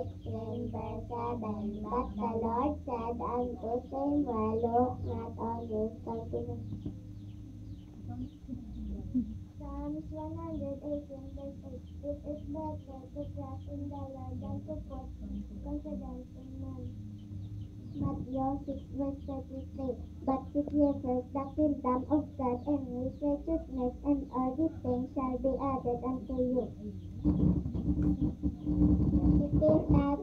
16 versa them, but the Lord said unto Samuel, look not on his countenance. Psalms 118 verse 8. It is better to trust in the Lord than to put confidence in man. Matthew 6 verse 33. But seek ye first the kingdom of God and his righteousness, and all these things shall be added unto you. It is not